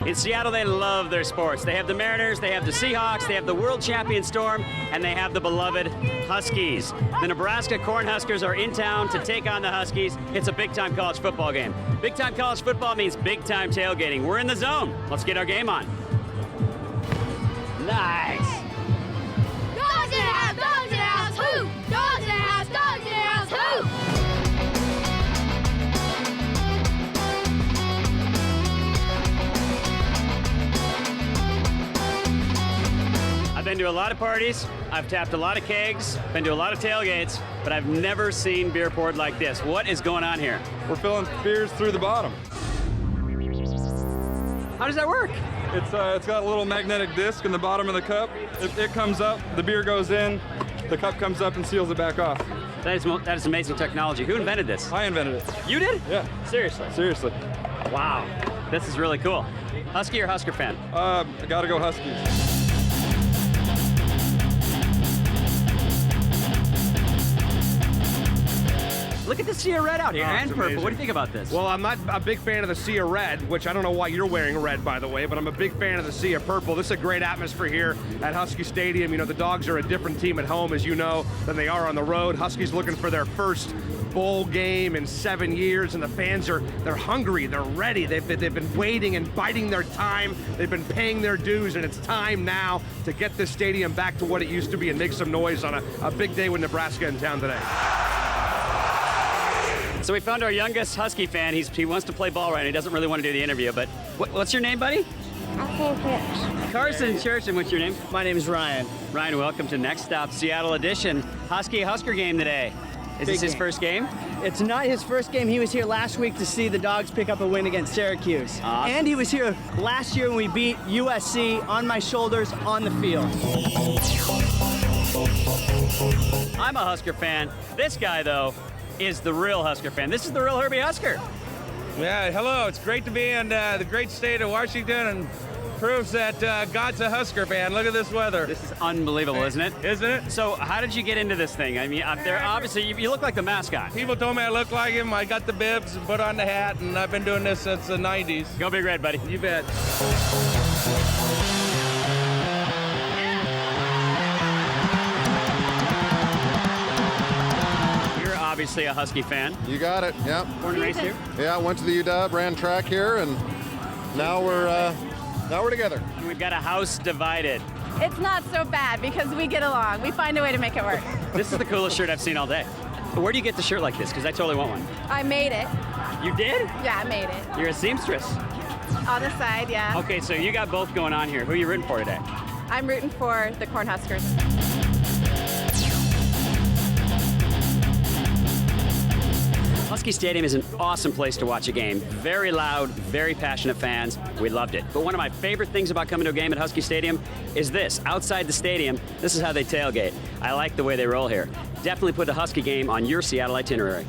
In Seattle, they love their sports. They have the Mariners, they have the Seahawks, they have the world champion Storm, and they have the beloved Huskies. The Nebraska Cornhuskers are in town to take on the Huskies. It's a big-time college football game. Big-time college football means big-time tailgating. We're in the zone. Let's get our game on. Nice. Dogs in the house, dogs in the house, who? Dogs in the house, dogs in the house, who? I've been to a lot of parties, I've tapped a lot of kegs, been to a lot of tailgates, but I've never seen beer poured like this. What is going on here? We're filling beers through the bottom. How does that work? It's got a little magnetic disc in the bottom of the cup. It comes up, the beer goes in, the cup comes up and seals it back off. That is amazing technology. Who invented this? I invented it. You did? Yeah. Seriously? Seriously. Wow. This is really cool. Husky or Husker fan? I gotta go Huskies. Look at the sea of red out here, and purple. Amazing. What do you think about this? Well, I'm not a big fan of the sea of red, which I don't know why you're wearing red, by the way, but I'm a big fan of the sea of purple. This is a great atmosphere here at Husky Stadium. You know, the Dogs are a different team at home, as you know, than they are on the road. Huskies looking for their first bowl game in 7 years, and the fans they're hungry, they're ready. They've been waiting and biding their time. They've been paying their dues, and it's time now to get this stadium back to what it used to be and make some noise on a big day with Nebraska in town today. So we found our youngest Husky fan. He wants to play ball right now. He doesn't really want to do the interview, but what's your name, buddy? Carson Church. And what's your name? My name is Ryan. Ryan, welcome to Next Stop Seattle Edition. Husky-Husker game today. Is this his first game? It's not his first game. He was here last week to see the Dogs pick up a win against Syracuse. Awesome. And he was here last year when we beat USC on my shoulders on the field. I'm a Husker fan. This guy, though, is the real Husker fan. This is the real Herbie Husker. Yeah, hello. It's great to be in the great state of Washington, and proves that God's a Husker fan. Look at this weather. This is unbelievable, isn't it? Isn't it? So how did you get into this thing? I mean, there obviously, you look like the mascot. People told me I look like him. I got the bibs and put on the hat, and I've been doing this since the 90s. Go Big Red, buddy. You bet. Obviously a Husky fan. You got it, yep. Born and raised here? Yeah, I went to the UW, ran track here, and now we're together. We've got a house divided. It's not so bad because we get along. We find a way to make it work. This is the coolest shirt I've seen all day. Where do you get the shirt like this? Because I totally want one. I made it. You did? Yeah, I made it. You're a seamstress. On the side, yeah. Okay, so you got both going on here. Who are you rooting for today? I'm rooting for the Cornhuskers. Husky Stadium is an awesome place to watch a game. Very loud, very passionate fans. We loved it. But one of my favorite things about coming to a game at Husky Stadium is this. Outside the stadium, this is how they tailgate. I like the way they roll here. Definitely put the Husky game on your Seattle itinerary.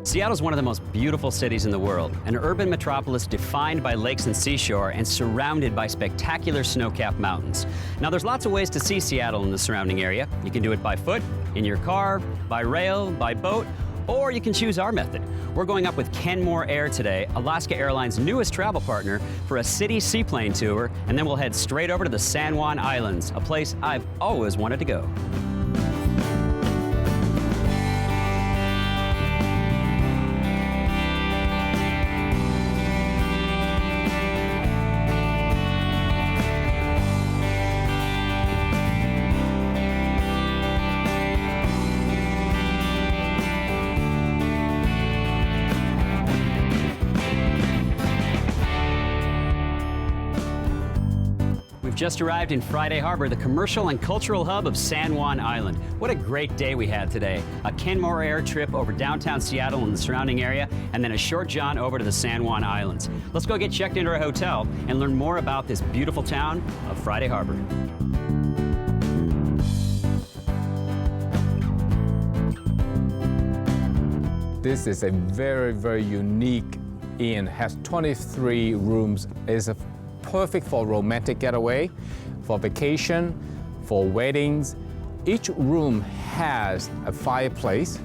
Seattle's one of the most beautiful cities in the world, an urban metropolis defined by lakes and seashore and surrounded by spectacular snow-capped mountains. Now, there's lots of ways to see Seattle in the surrounding area. You can do it by foot, in your car, by rail, by boat, or you can choose our method. We're going up with Kenmore Air today, Alaska Airlines' newest travel partner, for a city seaplane tour, and then we'll head straight over to the San Juan Islands, a place I've always wanted to go. Just arrived in Friday Harbor, the commercial and cultural hub of San Juan Island. What a great day we had today. A Kenmore Air trip over downtown Seattle and the surrounding area, and then a short jaunt over to the San Juan Islands. Let's go get checked into our hotel and learn more about this beautiful town of Friday Harbor. This is a very, very unique inn. Has 23 rooms. Is perfect for romantic getaway, for vacation, for weddings. Each room has a fireplace,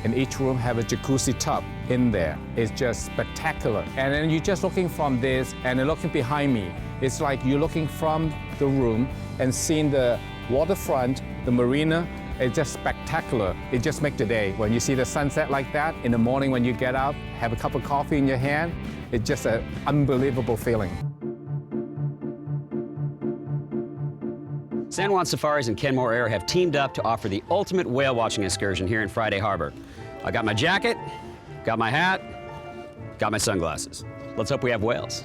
and each room have a jacuzzi tub in there. It's just spectacular. And then you're just looking from this, and then looking behind me. It's like you're looking from the room and seeing the waterfront, the marina. It's just spectacular. It just makes the day. When you see the sunset like that, in the morning when you get up, have a cup of coffee in your hand, it's just an unbelievable feeling. San Juan Safaris and Kenmore Air have teamed up to offer the ultimate whale watching excursion here in Friday Harbor. I got my jacket, got my hat, got my sunglasses. Let's hope we have whales.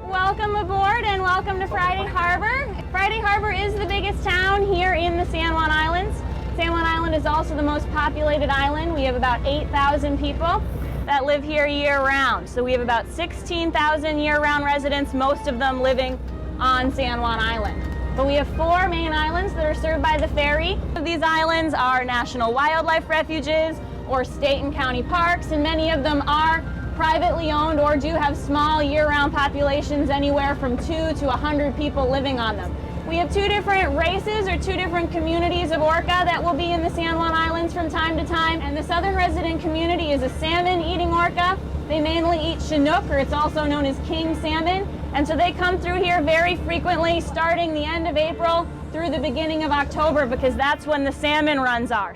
Welcome aboard and welcome to Friday Harbor. Friday Harbor is the biggest town here in the San Juan Islands. San Juan Island is also the most populated island. We have about 8,000 people that live here year-round. So we have about 16,000 year-round residents, most of them living on San Juan Island. But we have 4 main islands that are served by the ferry. These islands are national wildlife refuges or state and county parks, and many of them are privately owned or do have small year-round populations, anywhere from 2 to 100 people living on them. We have 2 different races or 2 different communities of orca that will be in the San Juan Islands from time to time. And the southern resident community is a salmon-eating orca. They mainly eat Chinook, or it's also known as king salmon. And so they come through here very frequently, starting the end of April through the beginning of October, because that's when the salmon runs are.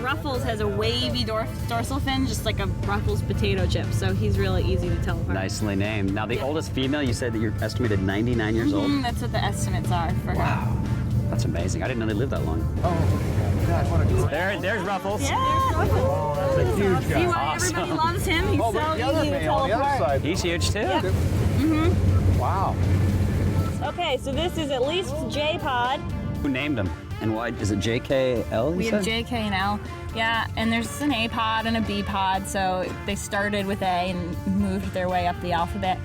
Ruffles has a wavy dorsal fin, just like a Ruffles potato chip, so he's really easy to tell apart. Nicely named. Now, the oldest female, you said that you're estimated 99 years old? That's what the estimates are for her. Wow, that's amazing. I didn't know they lived that long. Oh, God, what a great... There's Ruffles. Yeah, Ruffles. Oh, that's a huge guy. See why everybody loves him? He's so the other easy to man tell on the other apart. side. He's huge, too. Yep. Wow. Okay, so this is at least J-Pod. Who named him? And why is it JKL? We have JK and L. Yeah, and there's an A pod and a B pod, so they started with A and moved their way up the alphabet.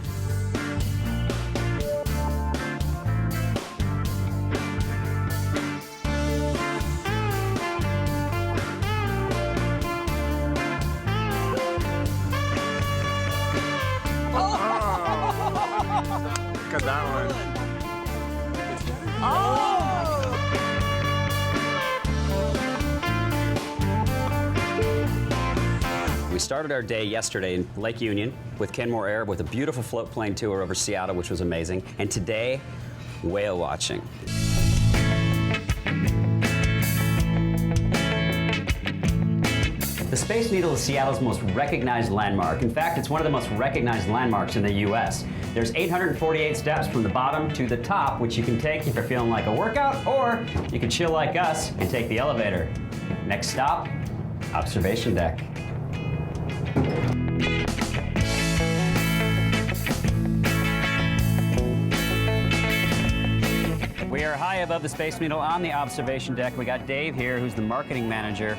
Look at that one. We started our day yesterday in Lake Union with Kenmore Air with a beautiful float plane tour over Seattle, which was amazing. And today, whale watching. The Space Needle is Seattle's most recognized landmark. In fact, it's one of the most recognized landmarks in the U.S. There's 848 steps from the bottom to the top, which you can take if you're feeling like a workout, or you can chill like us and take the elevator. Next stop, observation deck. We are high above the Space Needle on the observation deck. We got Dave here, who's the marketing manager.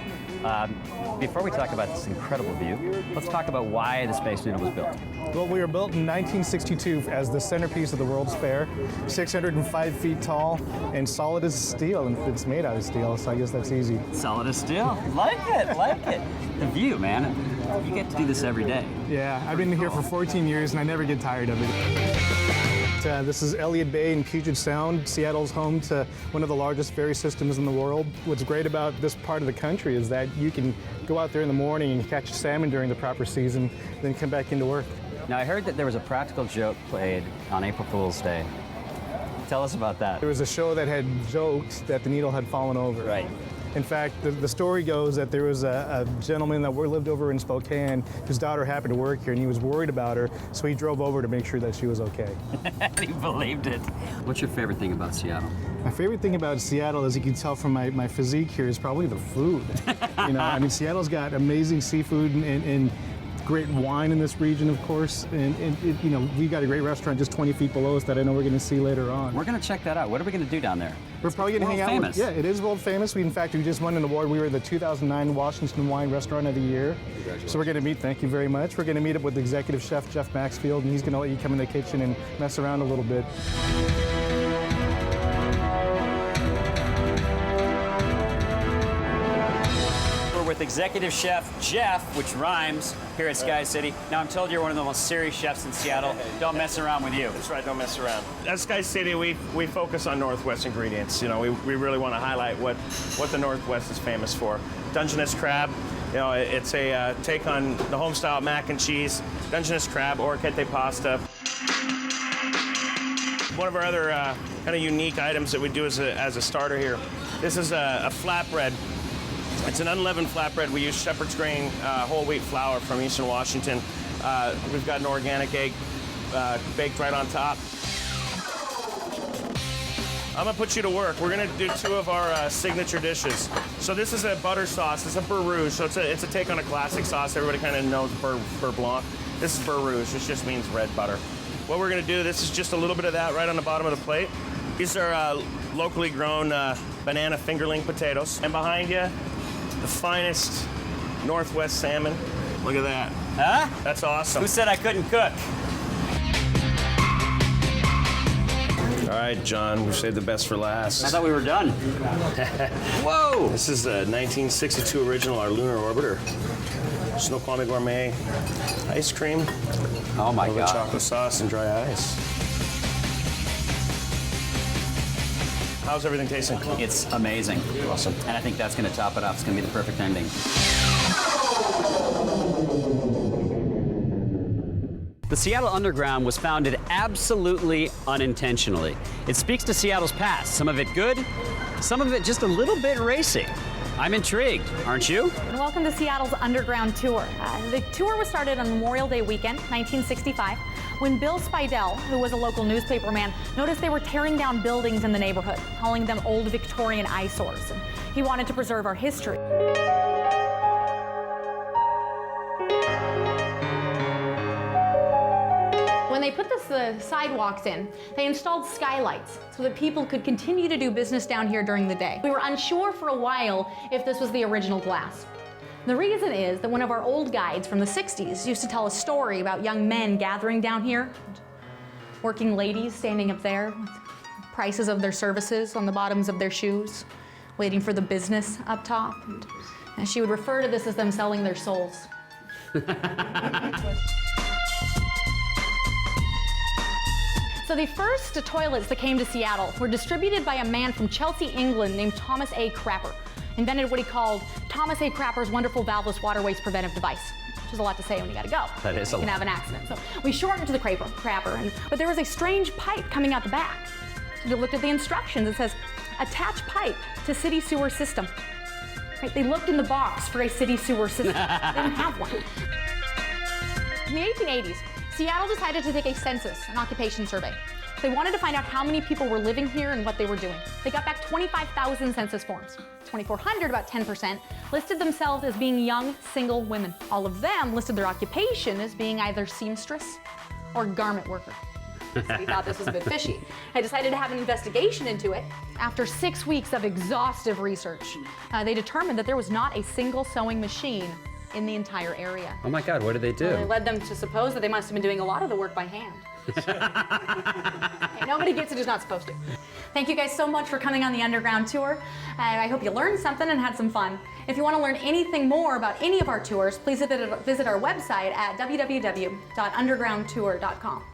Before we talk about this incredible view, let's talk about why the Space Needle was built. Well, we were built in 1962 as the centerpiece of the World's Fair, 605 feet tall and solid as steel, and it's made out of steel, so I guess that's easy. Solid as steel. Like it, like it. The view, man. You get to do this every day. Yeah, I've been here for 14 years and I never get tired of it. This is Elliott Bay in Puget Sound. Seattle's home to one of the largest ferry systems in the world. What's great about this part of the country is that you can go out there in the morning and catch salmon during the proper season, then come back into work. Now, I heard that there was a practical joke played on April Fool's Day. Tell us about that. There was a show that had joked that the needle had fallen over. Right. In fact, the story goes that there was a gentleman that lived over in Spokane whose daughter happened to work here, and he was worried about her, so he drove over to make sure that she was okay. He believed it. What's your favorite thing about Seattle? My favorite thing about Seattle, as you can tell from my physique here, is probably the food. You know, I mean, Seattle's got amazing seafood and great wine in this region, of course, and you know, we've got a great restaurant just 20 feet below us that I know we're going to see later on. We're going to check that out. What are we going to do down there? We're probably going to hang out. Famous. Yeah, it is world famous. In fact, we just won an award. We were the 2009 Washington Wine Restaurant of the Year. So we're going to meet. Thank you very much. We're going to meet up with executive chef Jeff Maxfield, and he's going to let you come in the kitchen and mess around a little bit. with executive chef Jeff, which rhymes, here at Sky City. Now, I'm told you're one of the most serious chefs in Seattle. Don't mess around with you. That's right, don't mess around. At Sky City, we focus on Northwest ingredients. You know, we really want to highlight what the Northwest is famous for. Dungeness crab, you know, it's a take on the home-style mac and cheese. Dungeness crab, orecchiette pasta. One of our other kind of unique items that we do as a starter here. This is a flatbread. It's an unleavened flatbread. We use shepherd's grain whole wheat flour from Eastern Washington. We've got an organic egg baked right on top. I'm gonna put you to work. We're gonna do two of our signature dishes. So this is a butter sauce. It's a beurre rouge. So it's a take on a classic sauce. Everybody kind of knows beurre blanc. This is beurre rouge, which just means red butter. What we're gonna do, this is just a little bit of that right on the bottom of the plate. These are locally grown banana fingerling potatoes. And behind you, the finest Northwest salmon. Look at that. Huh? That's awesome. Who said I couldn't cook? All right, John, we've saved the best for last. I thought we were done. Whoa! This is a 1962 original, our lunar orbiter. Snoqualmie Gourmet ice cream. Oh my God. Chocolate sauce and dry ice. How's everything tasting? It's amazing. Awesome. And I think that's going to top it off. It's going to be the perfect ending. The Seattle Underground was founded absolutely unintentionally. It speaks to Seattle's past, some of it good, some of it just a little bit racy. I'm intrigued, aren't you? And welcome to Seattle's Underground Tour. The tour was started on Memorial Day weekend, 1965, when Bill Spidell, who was a local newspaperman, noticed they were tearing down buildings in the neighborhood, calling them old Victorian eyesores. And he wanted to preserve our history. When they put the sidewalks in, they installed skylights so that people could continue to do business down here during the day. We were unsure for a while if this was the original glass. The reason is that one of our old guides from the 60s used to tell a story about young men gathering down here, working ladies standing up there with prices of their services on the bottoms of their shoes, waiting for the business up top. And she would refer to this as them selling their souls. So the first toilets that came to Seattle were distributed by a man from Chelsea, England named Thomas A. Crapper. Invented what he called Thomas A. Crapper's wonderful valveless waterways preventive device, which is a lot to say when you gotta go. That is a lot. You can have an accident. So we shortened to the Crapper, but there was a strange pipe coming out the back. So they looked at the instructions. It says, attach pipe to city sewer system. Right? They looked in the box for a city sewer system. They didn't have one. In the 1880s, Seattle decided to take a census, an occupation survey. They wanted to find out how many people were living here and what they were doing. They got back 25,000 census forms. 2,400, about 10%, listed themselves as being young, single women. All of them listed their occupation as being either seamstress or garment worker. So we thought this was a bit fishy. I decided to have an investigation into it. After 6 weeks of exhaustive research, they determined that there was not a single sewing machine in the entire area. Oh my God, what did they do? Well, it led them to suppose that they must have been doing a lot of the work by hand. Hey, nobody gets it who's not supposed to. Thank you guys so much for coming on the Underground Tour. I hope you learned something and had some fun. If you want to learn anything more about any of our tours, please visit our website at www.undergroundtour.com.